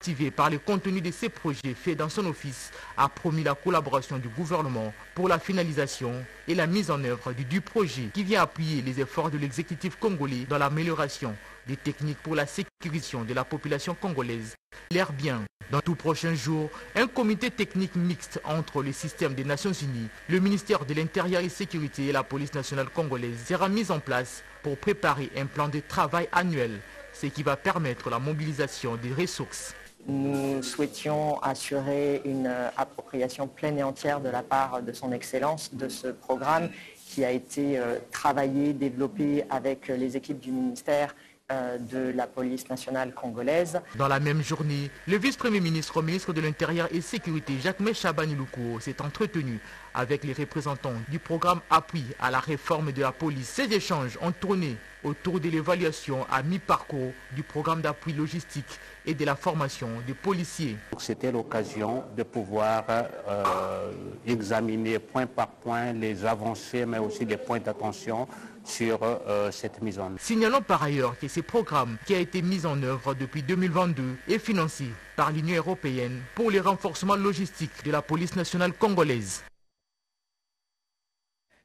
Motivé par le contenu de ces projets faits dans son office, a promis la collaboration du gouvernement pour la finalisation et la mise en œuvre du projet qui vient appuyer les efforts de l'exécutif congolais dans l'amélioration des techniques pour la sécurisation de la population congolaise. L'air bien. Dans tout prochain jour, un comité technique mixte entre le système des Nations Unies, le ministère de l'Intérieur et Sécurité et la police nationale congolaise sera mis en place pour préparer un plan de travail annuel, ce qui va permettre la mobilisation des ressources. Nous souhaitions assurer une appropriation pleine et entière de la part de son Excellence de ce programme qui a été travaillé, développé avec les équipes du ministère de la police nationale congolaise. Dans la même journée, le vice-premier ministre, ministre de l'Intérieur et Sécurité, Jacques Chabani Loukou, s'est entretenu avec les représentants du programme Appui à la réforme de la police. Ces échanges ont tourné autour de l'évaluation à mi-parcours du programme d'appui logistique et de la formation des policiers. C'était l'occasion de pouvoir examiner point par point les avancées, mais aussi les points d'attention sur cette mise en œuvre. Signalons par ailleurs que ce programme qui a été mis en œuvre depuis 2022 est financé par l'Union européenne pour le renforcement logistique de la police nationale congolaise.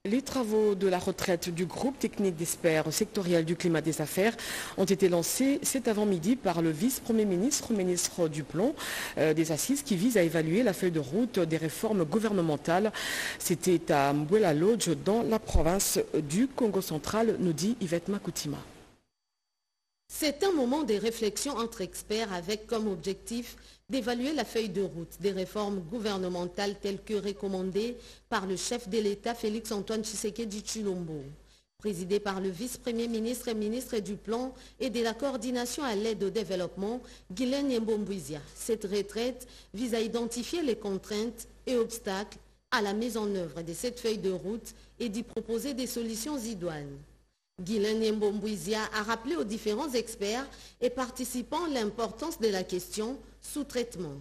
Les travaux de la retraite du groupe technique d'experts sectoriel du climat des affaires ont été lancés cet avant-midi par le vice-premier ministre, ministre du Plan des Assises, qui vise à évaluer la feuille de route des réformes gouvernementales. C'était à Mbouela Lodge, dans la province du Congo central, nous dit Yvette Makoutima. C'est un moment de réflexion entre experts avec comme objectif d'évaluer la feuille de route des réformes gouvernementales telles que recommandées par le chef de l'État Félix-Antoine Tshisekedi Tshilombo. Présidé par le vice-premier ministre et ministre du Plan et de la coordination à l'aide au développement, Guylaine Yembo-Mbouizia. Cette retraite vise à identifier les contraintes et obstacles à la mise en œuvre de cette feuille de route et d'y proposer des solutions idoines. Guylaine Yembo-Mbouizia a rappelé aux différents experts et participants l'importance de la question sous traitement.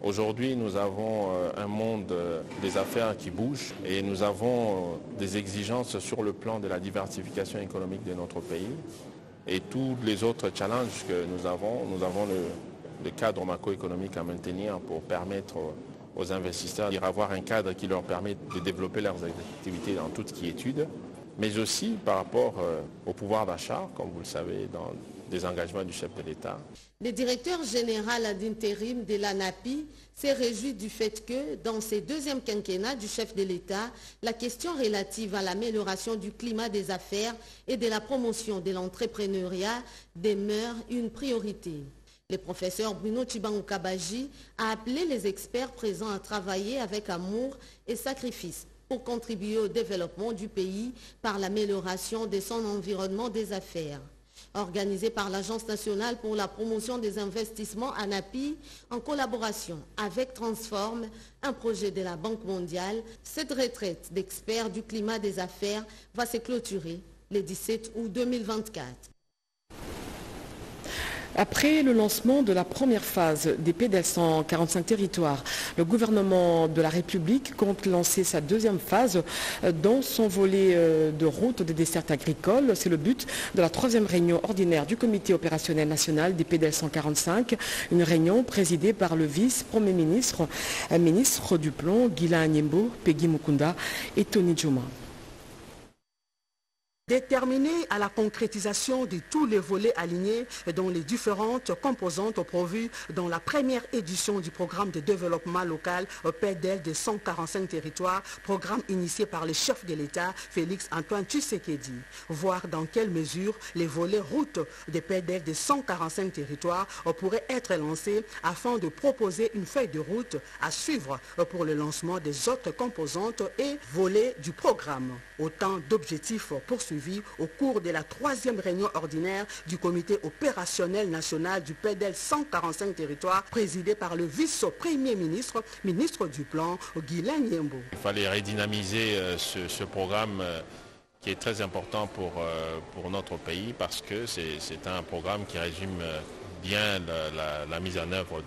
Aujourd'hui, nous avons un monde des affaires qui bouge et nous avons des exigences sur le plan de la diversification économique de notre pays. Et tous les autres challenges que nous avons le cadre macroéconomique à maintenir pour permettre aux investisseurs d'avoir un cadre qui leur permet de développer leurs activités dans tout ce qui est études, mais aussi par rapport au pouvoir d'achat, comme vous le savez, dans des engagements du chef de l'État. Le directeur général d'intérim de l'ANAPI s'est réjoui du fait que, dans ce deuxième quinquennat du chef de l'État, la question relative à l'amélioration du climat des affaires et de la promotion de l'entrepreneuriat demeure une priorité. Le professeur Bruno Tchibango Kabaji a appelé les experts présents à travailler avec amour et sacrifice pour contribuer au développement du pays par l'amélioration de son environnement des affaires. Organisé par l'Agence nationale pour la promotion des investissements ANAPI, en collaboration avec Transform, un projet de la Banque mondiale, cette retraite d'experts du climat des affaires va se clôturer le 17 août 2024. Après le lancement de la première phase des PDL 145 territoires, le gouvernement de la République compte lancer sa deuxième phase dans son volet de route des dessertes agricoles. C'est le but de la troisième réunion ordinaire du comité opérationnel national des PDL 145, une réunion présidée par le vice-premier ministre, ministre du Plan, Guylaine Yembo, Peggy Mukunda et Tony Djouma. Déterminé à la concrétisation de tous les volets alignés dans les différentes composantes prévues dans la première édition du programme de développement local PDL de 145 territoires, programme initié par le chef de l'État Félix-Antoine Tshisekedi. Voir dans quelle mesure les volets routes des PDL de 145 territoires pourraient être lancés afin de proposer une feuille de route à suivre pour le lancement des autres composantes et volets du programme. Autant d'objectifs poursuivis au cours de la troisième réunion ordinaire du comité opérationnel national du PDL 145 territoires, présidé par le vice-premier ministre, ministre du Plan, Guylaine Yembo. Il fallait redynamiser ce programme qui est très important pour notre pays parce que c'est un programme qui résume bien la mise en œuvre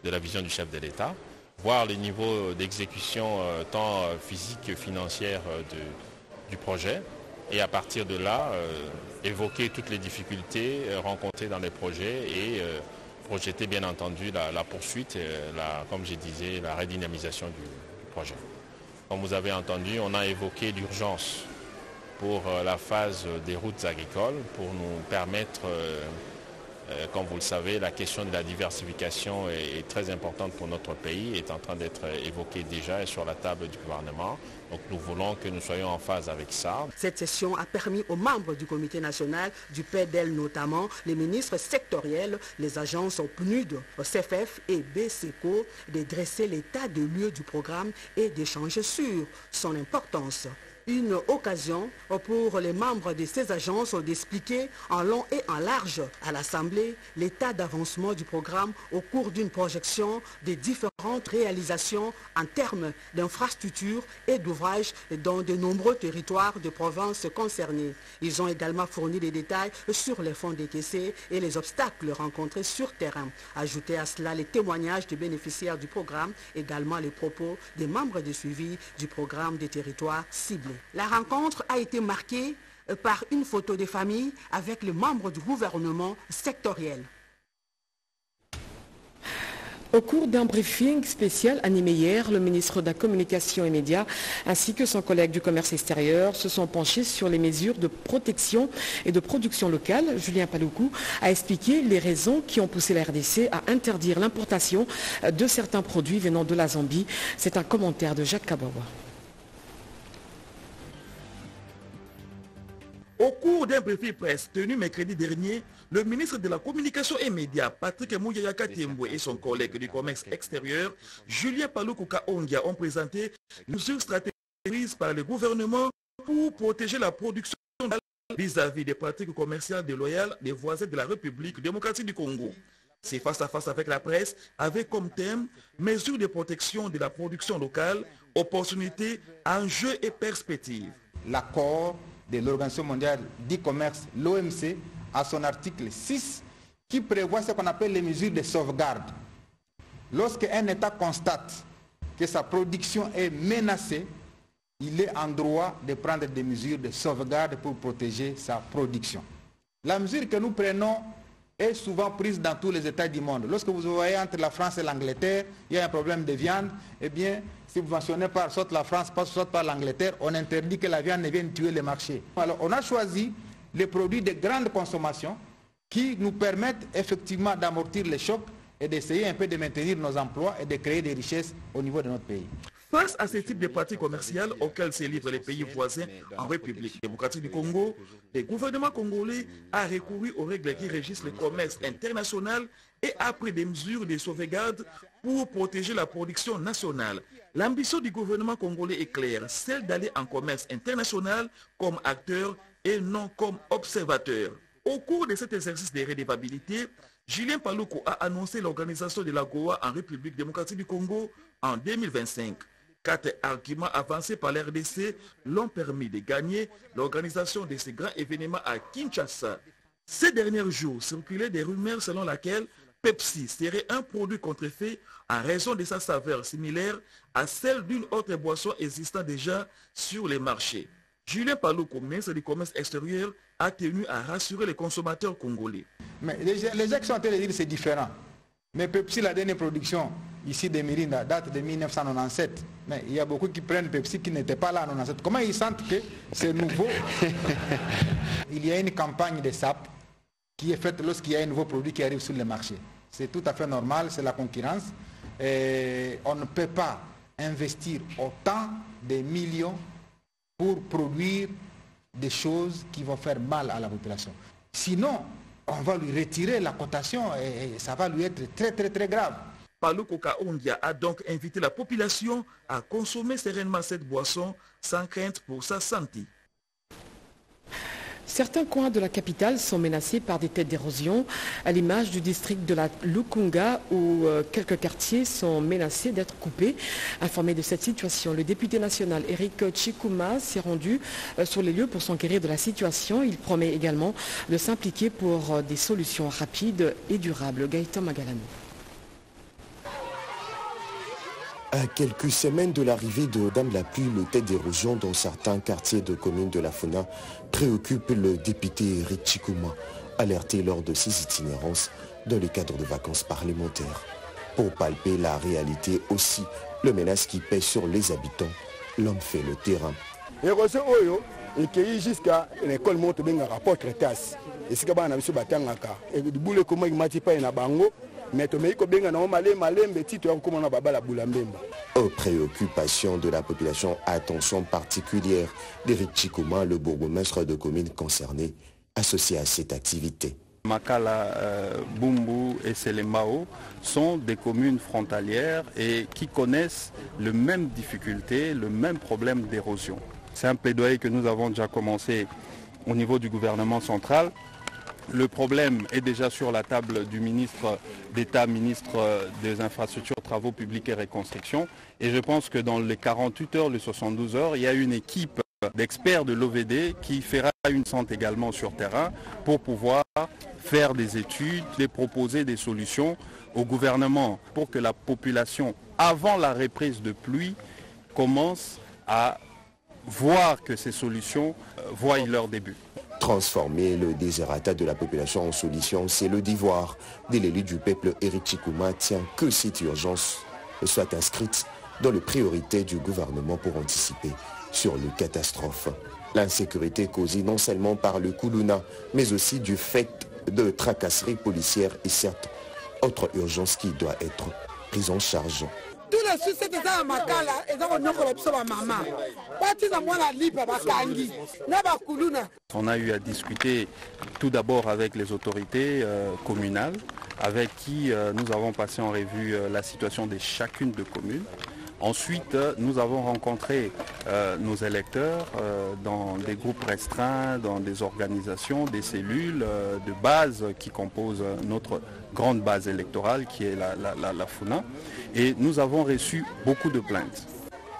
de la vision du chef de l'État, voir les niveaux d'exécution tant physique que financière du projet et à partir de là évoquer toutes les difficultés rencontrées dans les projets et projeter bien entendu la poursuite et comme je disais, la redynamisation du projet. Comme vous avez entendu, on a évoqué l'urgence pour la phase des routes agricoles pour nous permettre, comme vous le savez, la question de la diversification est très importante pour notre pays, est en train d'être évoquée déjà et sur la table du gouvernement. Donc nous voulons que nous soyons en phase avec ça. Cette session a permis aux membres du comité national, du PEDEL notamment, les ministres sectoriels, les agences PNUD, CFF et BSECO, de dresser l'état de lieu du programme et d'échanger sur son importance. Une occasion pour les membres de ces agences d'expliquer en long et en large à l'Assemblée l'état d'avancement du programme au cours d'une projection des différentes réalisations en termes d'infrastructures et d'ouvrages dans de nombreux territoires de provinces concernées. Ils ont également fourni des détails sur les fonds décaissés et les obstacles rencontrés sur terrain. Ajoutez à cela les témoignages des bénéficiaires du programme, également les propos des membres de suivi du programme des territoires ciblés. La rencontre a été marquée par une photo de famille avec les membres du gouvernement sectoriel. Au cours d'un briefing spécial animé hier, le ministre de la Communication et Médias ainsi que son collègue du commerce extérieur se sont penchés sur les mesures de protection et de production locale. Julien Paloukou a expliqué les raisons qui ont poussé la RDC à interdire l'importation de certains produits venant de la Zambie. C'est un commentaire de Jacques Kabawa. Au cours d'un briefing presse tenu mercredi dernier, le ministre de la Communication et Médias, Patrick Mouyayaka Tiemboué, et son collègue du commerce extérieur, Julien Paloukou Kaongia, ont présenté les mesures stratégiques prises par le gouvernement pour protéger la production vis-à-vis des pratiques commerciales déloyales des voisins de la République démocratique du Congo. C'est face à face avec la presse, avec comme thème « Mesures de protection de la production locale, opportunités, enjeux et perspectives ». L'accord de l'Organisation mondiale du commerce, l'OMC, à son article 6, qui prévoit ce qu'on appelle les mesures de sauvegarde. Lorsqu'un État constate que sa production est menacée, il est en droit de prendre des mesures de sauvegarde pour protéger sa production. La mesure que nous prenons est souvent prise dans tous les États du monde. Lorsque vous voyez entre la France et l'Angleterre, il y a un problème de viande, eh bien, si vous mentionnez par soit la France, soit par l'Angleterre, on interdit que la viande ne vienne tuer les marchés. Alors, on a choisi les produits de grande consommation qui nous permettent effectivement d'amortir les chocs et d'essayer un peu de maintenir nos emplois et de créer des richesses au niveau de notre pays. Face à ce type de pratiques commerciales auxquelles se livrent les pays voisins en République démocratique du Congo, le gouvernement congolais a recouru aux règles qui régissent le commerce international et a pris des mesures de sauvegarde pour protéger la production nationale. L'ambition du gouvernement congolais est claire, celle d'aller en commerce international comme acteur et non comme observateur. Au cours de cet exercice de redevabilité, Julien Paloukou a annoncé l'organisation de la Goa en République démocratique du Congo en 2025. 4 arguments avancés par l'RDC l'ont permis de gagner l'organisation de ces grands événements à Kinshasa. Ces derniers jours circulaient des rumeurs selon lesquelles Pepsi serait un produit contrefait en raison de sa saveur similaire à celle d'une autre boisson existant déjà sur les marchés. Julien Paloukou, ministre du commerce extérieur, a tenu à rassurer les consommateurs congolais. Mais les gens qui sont en train de dire que c'est différent. Mais Pepsi, la dernière production ici de Mirinda, date de 1997. Mais il y a beaucoup qui prennent Pepsi qui n'étaient pas là en 1997. Comment ils sentent que c'est nouveau? Il y a une campagne de SAP qui est faite lorsqu'il y a un nouveau produit qui arrive sur le marché. C'est tout à fait normal, c'est la concurrence. Et on ne peut pas investir autant de millions pour produire des choses qui vont faire mal à la population. Sinon, on va lui retirer la cotation et ça va lui être très très très grave. Paloukou Kaongia a donc invité la population à consommer sereinement cette boisson sans crainte pour sa santé. Certains coins de la capitale sont menacés par des têtes d'érosion, à l'image du district de la Lukunga où quelques quartiers sont menacés d'être coupés. Informé de cette situation, le député national Eric Chikuma s'est rendu sur les lieux pour s'enquérir de la situation. Il promet également de s'impliquer pour des solutions rapides et durables. Gaëtan Magalani. À quelques semaines de l'arrivée de Dame la pluie, le tête d'érosion dans certains quartiers de communes de la Funa préoccupe le député Eric Chikuma. Alerté lors de ses itinérances, dans le cadre de vacances parlementaires. Pour palper la réalité aussi, le menace qui pèse sur les habitants, l'homme fait le terrain. Et qui jusqu'à l'école monte bien un rapport traité. Et c'est quand on a vu ce bâtiment et du boulot comment il m'a dit pas un bango, mais tu m'as dit que bien on malé petit comme on a baba la boule mbemba. Aux préoccupations de la population, attention particulière d'Éric Chikuma, le bourgmestre de communes concernées, associé à cette activité. Makala, Bumbu et Selembao sont des communes frontalières et qui connaissent les mêmes difficultés, le même problème d'érosion. C'est un plaidoyer que nous avons déjà commencé au niveau du gouvernement central. Le problème est déjà sur la table du ministre d'État, ministre des Infrastructures, Travaux publics et Reconstruction. Et je pense que dans les 48 heures, les 72 heures, il y a une équipe d'experts de l'OVD qui fera une descente également sur terrain pour pouvoir faire des études et proposer des solutions au gouvernement pour que la population, avant la reprise de pluie, commence à voir que ces solutions voient leur début. Transformer le désirata de la population en solution, c'est le devoir de l'élu du peuple Éric Chikuma tient que cette urgence soit inscrite dans les priorités du gouvernement pour anticiper sur les catastrophes. L'insécurité causée non seulement par le Koulouna, mais aussi du fait de tracasseries policières et certes autre urgence qui doit être prise en charge. On a eu à discuter tout d'abord avec les autorités communales, avec qui nous avons passé en revue la situation de chacune des communes. Ensuite, nous avons rencontré nos électeurs dans des groupes restreints, dans des organisations, des cellules de base qui composent notre grande base électorale qui est la FUNA. Et nous avons reçu beaucoup de plaintes.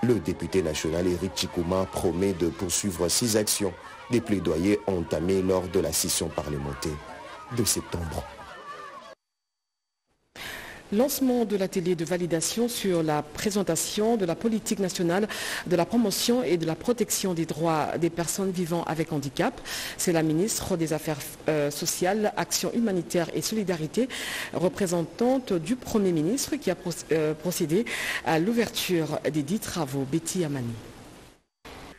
Le député national Éric Chikuma promet de poursuivre ses actions, des plaidoyers entamés lors de la session parlementaire de septembre. Lancement de l'atelier de validation sur la présentation de la politique nationale de la promotion et de la protection des droits des personnes vivant avec handicap. C'est la ministre des Affaires sociales, Action humanitaire et solidarité, représentante du Premier ministre qui a procédé à l'ouverture des dits travaux. Betty Amani.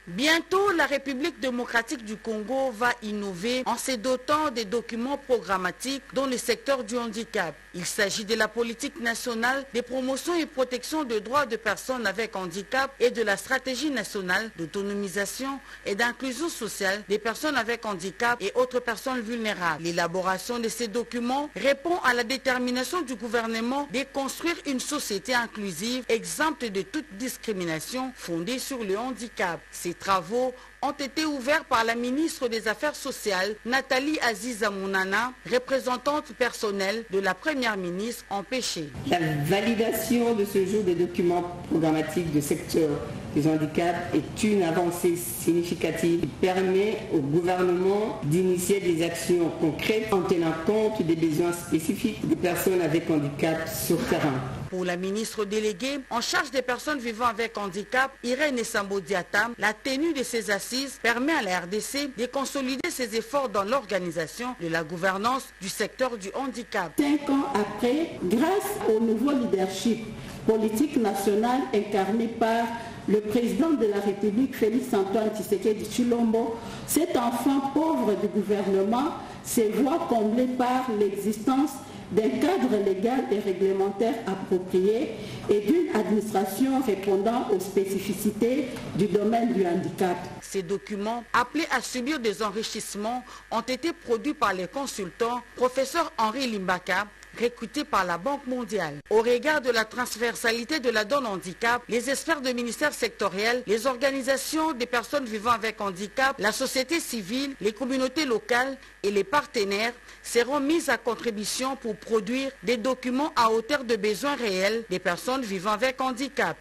Bientôt, la République démocratique du Congo va innover en se dotant des documents programmatiques dans le secteur du handicap. Il s'agit de la politique nationale de promotion et protection des droits de personnes avec handicap et de la stratégie nationale d'autonomisation et d'inclusion sociale des personnes avec handicap et autres personnes vulnérables. L'élaboration de ces documents répond à la détermination du gouvernement de construire une société inclusive, exempte de toute discrimination fondée sur le handicap. Ces travaux ont été ouverts par la ministre des Affaires sociales, Nathalie Aziza Mounana, représentante personnelle de la Première ministre empêchée. La validation de ce jour des documents programmatiques du secteur des handicaps est une avancée significative qui permet au gouvernement d'initier des actions concrètes en tenant compte des besoins spécifiques des personnes avec handicap sur terrain. Pour la ministre déléguée en charge des personnes vivant avec handicap, Irène Sambo-Diatam, la tenue de ces assises permet à la RDC de consolider ses efforts dans l'organisation de la gouvernance du secteur du handicap. 5 ans après, grâce au nouveau leadership politique national incarné par le président de la République, Félix-Antoine Tshisekedi Tshilombo, cet enfant pauvre du gouvernement se voit comblé par l'existence d'un cadre légal et réglementaire approprié et d'une administration répondant aux spécificités du domaine du handicap. Ces documents, appelés à subir des enrichissements, ont été produits par les consultants professeur Henri Limbaka, recruté par la Banque mondiale. Au regard de la transversalité de la donne handicap, les experts de ministères sectoriels, les organisations des personnes vivant avec handicap, la société civile, les communautés locales et les partenaires seront mis à contribution pour produire des documents à hauteur de besoins réels des personnes vivant avec handicap.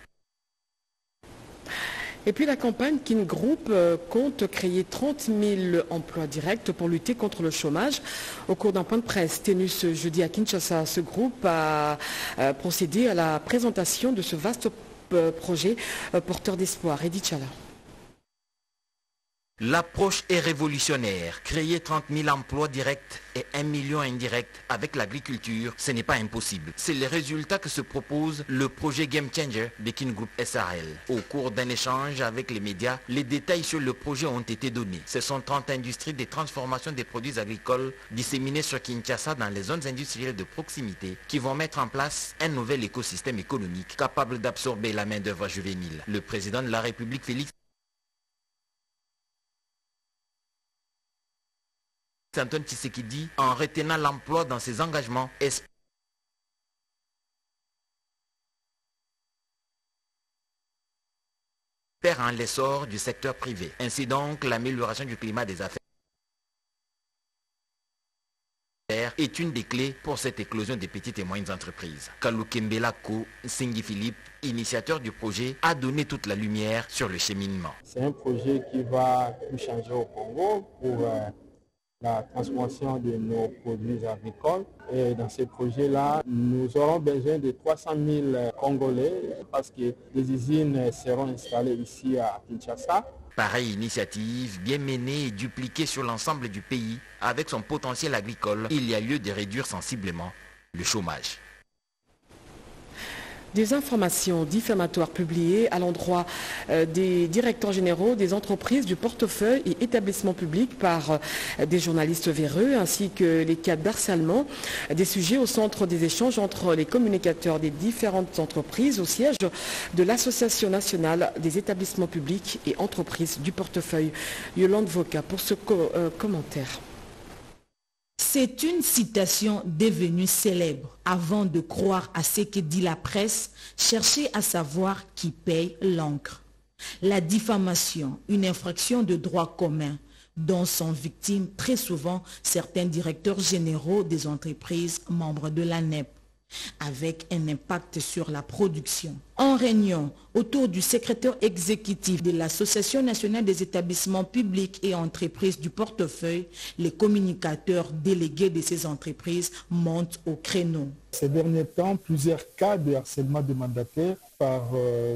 Et puis la campagne Kin Group compte créer 30 000 emplois directs pour lutter contre le chômage. Au cours d'un point de presse tenu ce jeudi à Kinshasa, ce groupe a procédé à la présentation de ce vaste projet porteur d'espoir. Edith Chala. L'approche est révolutionnaire. Créer 30 000 emplois directs et 1 million indirects avec l'agriculture, ce n'est pas impossible. C'est le résultat que se propose le projet Game Changer de Kin Group SRL. Au cours d'un échange avec les médias, les détails sur le projet ont été donnés. Ce sont 30 industries de transformation des produits agricoles disséminées sur Kinshasa dans les zones industrielles de proximité qui vont mettre en place un nouvel écosystème économique capable d'absorber la main-d'œuvre juvénile. Le président de la République, Félix Antoine Tshisekedi, en retenant l'emploi dans ses engagements, espère en l'essor du secteur privé. Ainsi donc, l'amélioration du climat des affaires est une des clés pour cette éclosion des petites et moyennes entreprises. Kalukembelako Singi Philippe, initiateur du projet, a donné toute la lumière sur le cheminement. C'est un projet qui va tout changer au Congo pour la transformation de nos produits agricoles. Et dans ce projet-là, nous aurons besoin de 300 000 Congolais parce que les usines seront installées ici à Kinshasa. Pareille initiative, bien menée et dupliquée sur l'ensemble du pays, avec son potentiel agricole, il y a lieu de réduire sensiblement le chômage. Des informations diffamatoires publiées à l'endroit des directeurs généraux des entreprises du portefeuille et établissements publics par des journalistes véreux, ainsi que les cas d'harcèlement, des sujets au centre des échanges entre les communicateurs des différentes entreprises au siège de l'Association nationale des établissements publics et entreprises du portefeuille. Yolande Voka pour ce commentaire. C'est une citation devenue célèbre. Avant de croire à ce que dit la presse, cherchez à savoir qui paye l'encre. La diffamation, une infraction de droit commun, dont sont victimes très souvent certains directeurs généraux des entreprises membres de l'ANEP, avec un impact sur la production. En réunion autour du secrétaire exécutif de l'Association nationale des établissements publics et entreprises du portefeuille, les communicateurs délégués de ces entreprises montent au créneau. Ces derniers temps, plusieurs cas de harcèlement de mandataires par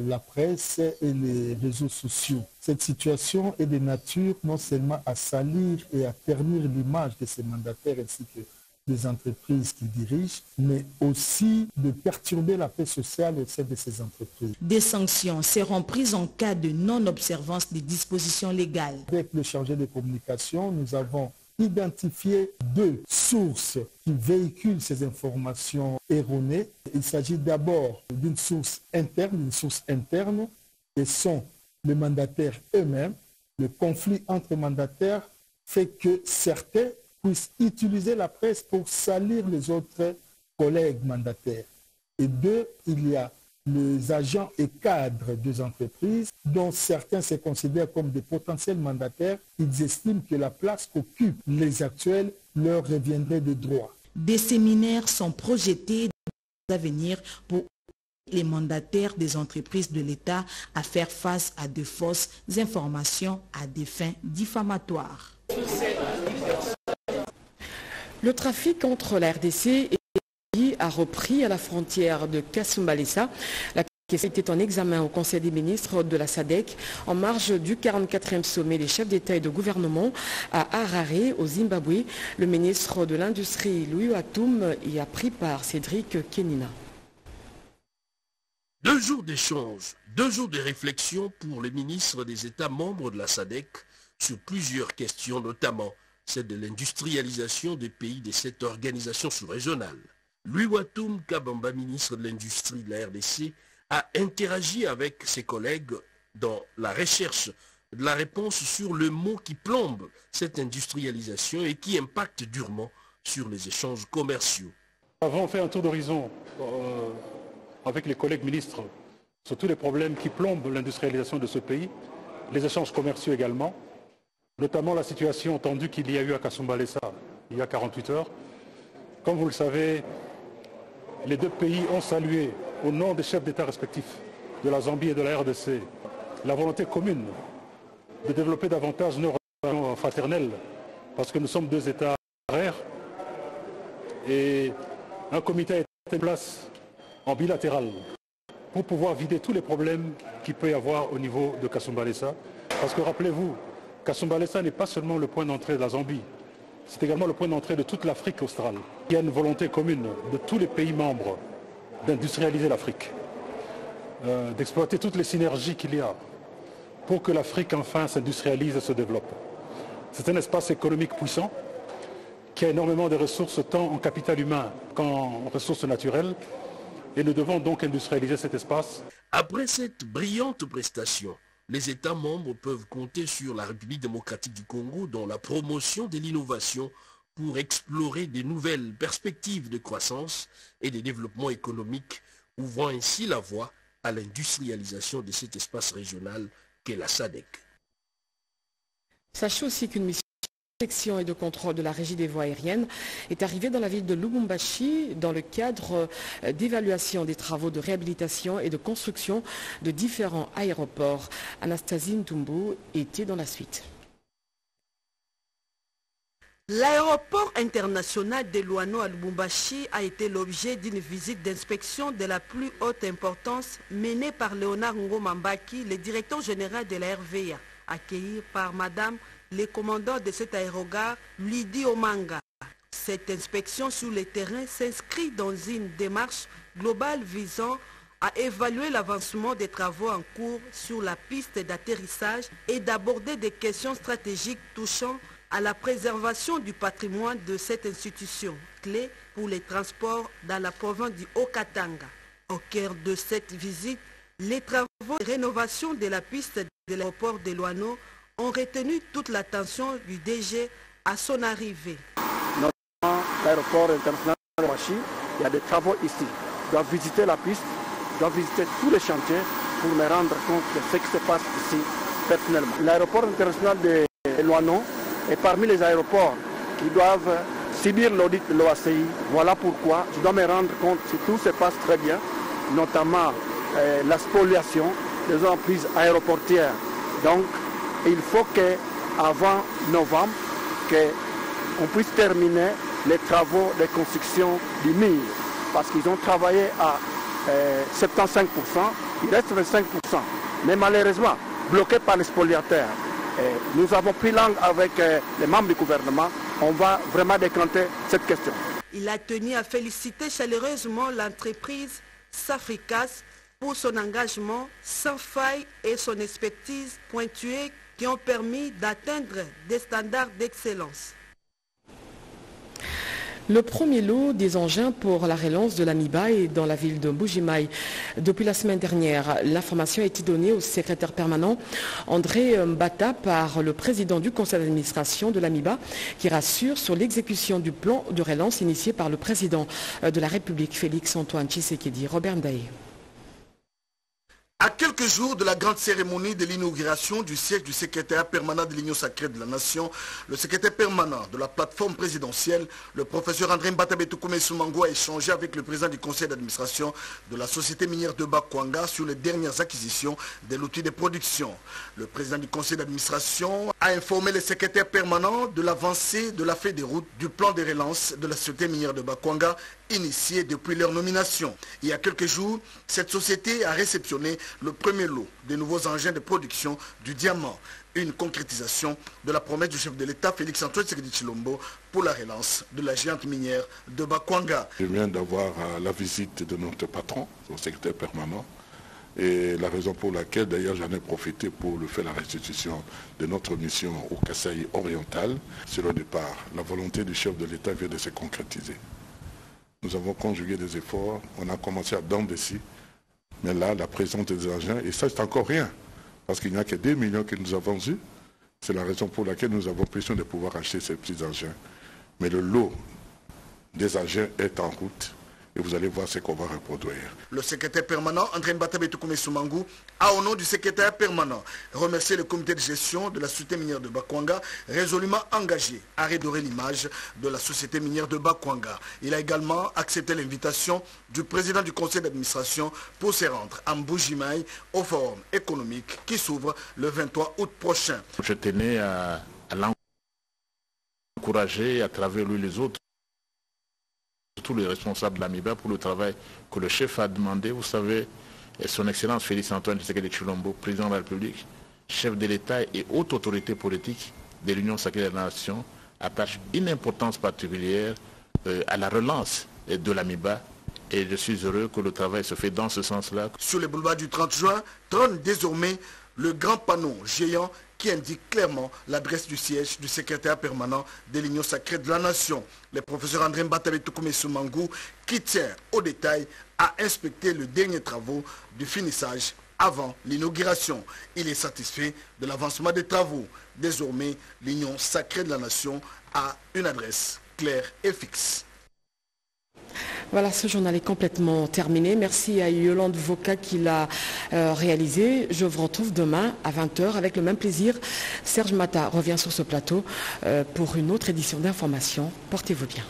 la presse et les réseaux sociaux. Cette situation est de nature non seulement à salir et à ternir l'image de ces mandataires ainsi que des entreprises qui dirigent, mais aussi de perturber la paix sociale au sein de ces entreprises. Des sanctions seront prises en cas de non-observance des dispositions légales. Avec le chargé de communication, nous avons identifié 2 sources qui véhiculent ces informations erronées. Il s'agit d'abord d'une source interne, et sont les mandataires eux-mêmes. Le conflit entre mandataires fait que certains puissent utiliser la presse pour salir les autres collègues mandataires. Et 2, il y a les agents et cadres des entreprises dont certains se considèrent comme des potentiels mandataires. Ils estiment que la place qu'occupent les actuels leur reviendrait de droit. Des séminaires sont projetés à venir pour les mandataires des entreprises de l'État à faire face à de fausses informations à des fins diffamatoires. Le trafic entre la RDC et le pays a repris à la frontière de Kasumbalesa. La question était en examen au Conseil des ministres de la SADC en marge du 44e sommet des chefs d'État et de gouvernement à Harare, au Zimbabwe. Le ministre de l'Industrie, Louis Watoum, y a pris part. Cédric Kenina. 2 jours d'échange, 2 jours de réflexion pour les ministres des États membres de la SADC sur plusieurs questions, notamment celle de l'industrialisation des pays de cette organisation sous-régionale. Louis Watoum Kabamba, ministre de l'Industrie de la RDC, a interagi avec ses collègues dans la recherche de la réponse sur le mot qui plombe cette industrialisation et qui impacte durement sur les échanges commerciaux. Nous avons fait un tour d'horizon avec les collègues ministres sur tous les problèmes qui plombent l'industrialisation de ce pays, les échanges commerciaux également, notamment la situation tendue qu'il y a eu à Kasumbalesa il y a 48 heures. Comme vous le savez, les 2 pays ont salué, au nom des chefs d'État respectifs de la Zambie et de la RDC, la volonté commune de développer davantage nos relations fraternelles, parce que nous sommes 2 États frères, et un comité a été en place en bilatéral pour pouvoir vider tous les problèmes qu'il peut y avoir au niveau de Kasumbalesa. Parce que rappelez-vous, Kasumbalesa n'est pas seulement le point d'entrée de la Zambie, c'est également le point d'entrée de toute l'Afrique australe. Il y a une volonté commune de tous les pays membres d'industrialiser l'Afrique, d'exploiter toutes les synergies qu'il y a pour que l'Afrique enfin s'industrialise et se développe. C'est un espace économique puissant qui a énormément de ressources tant en capital humain qu'en ressources naturelles et nous devons donc industrialiser cet espace. Après cette brillante prestation, les États membres peuvent compter sur la République démocratique du Congo dans la promotion de l'innovation pour explorer de nouvelles perspectives de croissance et de développement économique, ouvrant ainsi la voie à l'industrialisation de cet espace régional qu'est la SADC. Sachez aussi qu'une mission de protection et de contrôle de la Régie des voies aériennes est arrivée dans la ville de Lubumbashi dans le cadre d'évaluation des travaux de réhabilitation et de construction de différents aéroports. Anastasie Ntumbu était dans la suite. L'aéroport international de Luano à Lubumbashi a été l'objet d'une visite d'inspection de la plus haute importance menée par Léonard Ngomambaki, le directeur général de la RVA, accueilli par Madame le commandant de cet aérogare, Lydie Omanga. Cette inspection sur le terrain s'inscrit dans une démarche globale visant à évaluer l'avancement des travaux en cours sur la piste d'atterrissage et d'aborder des questions stratégiques touchant à la préservation du patrimoine de cette institution, clé pour les transports dans la province du Haut-Katanga. Au cœur de cette visite, les travaux de rénovation de la piste de l'aéroport de Luano ont retenu toute l'attention du DG à son arrivée. L'aéroport international de Lubumbashi, il y a des travaux ici. Je dois visiter la piste, je dois visiter tous les chantiers pour me rendre compte de ce qui se passe ici personnellement. L'aéroport international de Luano est parmi les aéroports qui doivent subir l'audit de l'OACI. Voilà pourquoi je dois me rendre compte si tout se passe très bien, notamment la spoliation des entreprises aéroportières. Donc, il faut qu'avant novembre, qu'on puisse terminer les travaux de construction du mur. Parce qu'ils ont travaillé à 75%, il reste 25%. Mais malheureusement, bloqués par les spoliateurs. Nous avons pris langue avec les membres du gouvernement. On va vraiment décanter cette question. Il a tenu à féliciter chaleureusement l'entreprise Safricas pour son engagement sans faille et son expertise pointuée qui ont permis d'atteindre des standards d'excellence. Le premier lot des engins pour la relance de l'AMIBA est dans la ville de Mbuji-Mayi. Depuis la semaine dernière, l'information a été donnée au secrétaire permanent André Mbata par le président du conseil d'administration de l'AMIBA qui rassure sur l'exécution du plan de relance initié par le président de la République Félix Antoine Tshisekedi. Robert Ndaye. À quelques jours de la grande cérémonie de l'inauguration du siège du secrétaire permanent de l'Union sacrée de la Nation, le secrétaire permanent de la plateforme présidentielle, le professeur André Mbata Betukume Soumango, a échangé avec le président du conseil d'administration de la société minière de Bakwanga sur les dernières acquisitions de l'outil de production. Le président du conseil d'administration a informé le secrétaire permanent de l'avancée de la feuille de route du plan de relance de la société minière de Bakwanga initié depuis leur nomination. Il y a quelques jours, cette société a réceptionné le premier lot des nouveaux engins de production du diamant, une concrétisation de la promesse du chef de l'État Félix Antoine Tshisekedi Tshilombo pour la relance de la géante minière de Bakwanga. Je viens d'avoir la visite de notre patron, son secrétaire permanent, et la raison pour laquelle d'ailleurs j'en ai profité pour le faire la restitution de notre mission au Kasaï oriental. Sur le départ, la volonté du chef de l'État vient de se concrétiser. Nous avons conjugué des efforts, on a commencé à Dambessi, mais là, la présence des engins, et ça c'est encore rien, parce qu'il n'y a que 2 millions que nous avons eus. C'est la raison pour laquelle nous avons besoin de pouvoir acheter ces petits engins. Mais le lot des engins est en route. Et vous allez voir ce qu'on va reproduire. Le secrétaire permanent, André Mbata Betukume Soumango, a au nom du secrétaire permanent remercié le comité de gestion de la société minière de Bakwanga, résolument engagé à redorer l'image de la société minière de Bakwanga. Il a également accepté l'invitation du président du conseil d'administration pour se rendre à Mbuji-Mayi au forum économique qui s'ouvre le 23 août prochain. Je tenais à l'encourager à travers lui les autres, tous les responsables de l'AMIBA pour le travail que le chef a demandé. Vous savez, son Excellence Félix Antoine Tshisekedi Tshilombo, président de la République, chefs de l'État et haute autorité politique de l'Union sacrée de la Nation attachent une importance particulière à la relance de l'AMIBA. Et je suis heureux que le travail se fait dans ce sens-là. Sur le boulevard du 30 juin, trône désormais le grand panneau géant qui indique clairement l'adresse du siège du secrétaire permanent de l'Union sacrée de la Nation. Le professeur André Mbatabe Soumangou, qui tient au détail à inspecter le dernier travaux du finissage avant l'inauguration. Il est satisfait de l'avancement des travaux. Désormais, l'Union sacrée de la Nation a une adresse claire et fixe. Voilà, ce journal est complètement terminé. Merci à Yolande Voka qui l'a réalisé. Je vous retrouve demain à 20h avec le même plaisir. Serge Mata revient sur ce plateau pour une autre édition d'information. Portez-vous bien.